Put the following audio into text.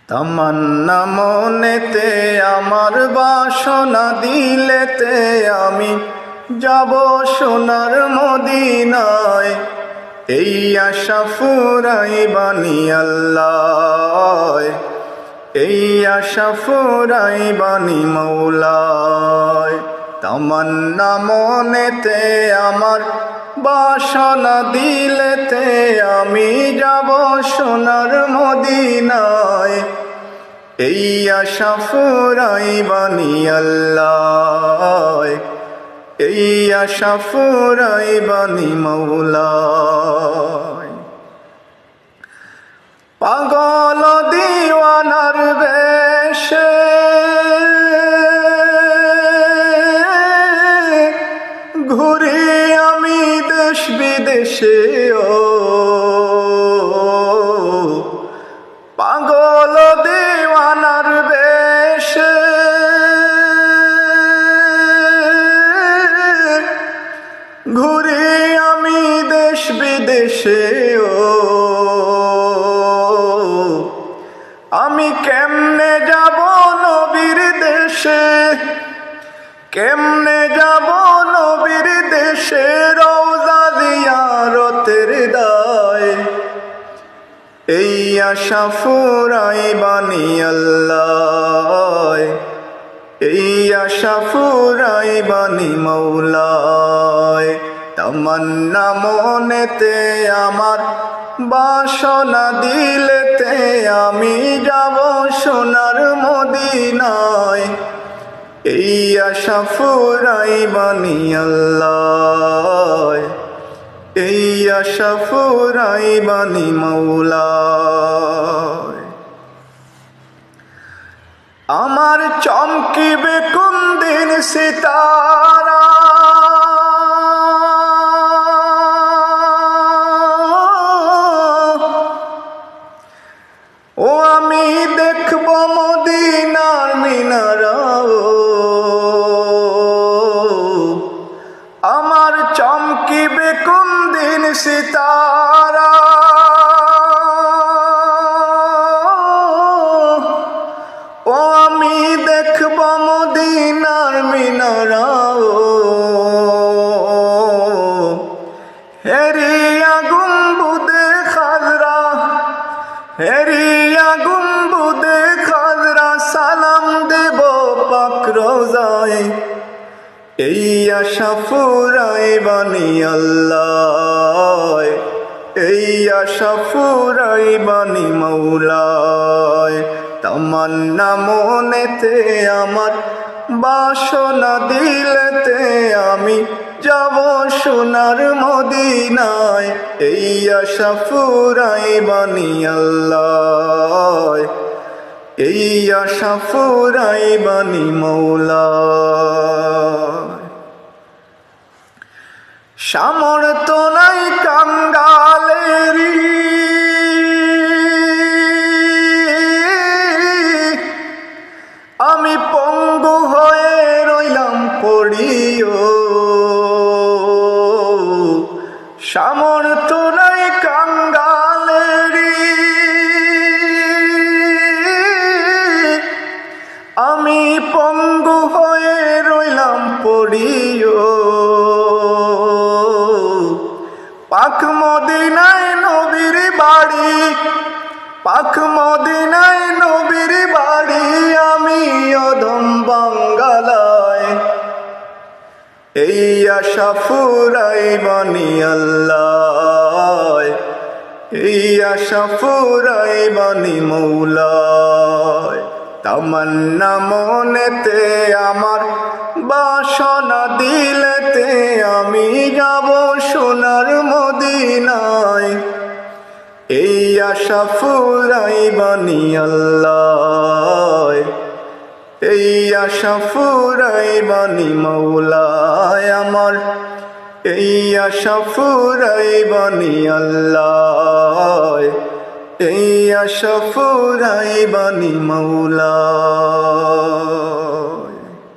তামান্না মনেতে আমার বাসনা দিলেতে আমি যাব সোনার মদিনায়। এই আশা ফুরাইবানি আল্লাহ, এই আশা ফুরাইবানি মৌলায়। তামান্না মনেতে আমার বাসনা দিলেতে আমি যাব সোনার মদিনায়। এই আশা ফুরাইবানি আল্লাহ, এই আশা ফুরাইবানি মৌলায়। পাগল দিওয়ানার বেশে ঘুরি আমি দেশ বিদেশে, ও পাগল দিওয়ানার বেশে ঘুরি আমি দেশ বিদেশে, ও আমি কেমনে যাব নবীর দেশে, কেমনে যাব নবীর দেশে রওজা জিয়ারতের দায়। এই আশা ফুরাইবানি আল্লাহ, এই আশা ফুরাইবানি মৌলায়। তামান্না মনেতে আমার বাসনা দিলেতে আমি যাব সোনার মদিনায়। এই আশা ফুরাইবানি আল্লাহ, এই আশা ফুরাইবানি মৌলায়। আমার চমকিবে কোন দিন সিতারা, ও আমি দেখব মদিনার মিনারা, আমার চমকিবে কোন দিন সিতারা, ও আমি দেখব মদিনার মিনারা। হেরিয়া গুম্বুদে খাজরা, হেরিয়া গুম্বুদে খাজরা সালাম দেব পাক রওজায়। এই আশা ফুরাইবানি আল্লাহ, এই আশা ফুরাইবানি মৌলায়। তামান্না মনেতে আমার বাসনা দিলেতে আমি যাব সোনার মদিনায়। এই আশা ফুরাইবানি আল্লাহ, এই আশা ফুরাইবানি মৌলায়। সামর্থ্য নাই কাঙ্গালেরি, আমি পঙ্গু হয়ে রইলাম পড়িও। সামর্থ্য নাই কাঙ্গালেরি, আমি পঙ্গু হয়ে রইলাম পড়িও। পাক মদিনায় নবীর বাড়ি, পাক মদিনায় নবীর বাড়ি, আমি অধম বাঙ্গালায়। এই আশা ফুরাইবানি আল্লাহ, এই আশা ফুরাইবানি মৌলায়। তামান্না মনেতে আমার বাসনা দিলেতে আমি যাব সোনার মদিনায়। এই আশা ফুরাইবানি আল্লাহ, এই আশা ফুরাইবানি মৌলায় আমার। এই আশা ফুরাইবানি আল্লাহ, এই আশা ফুরাইবানি মৌলায়।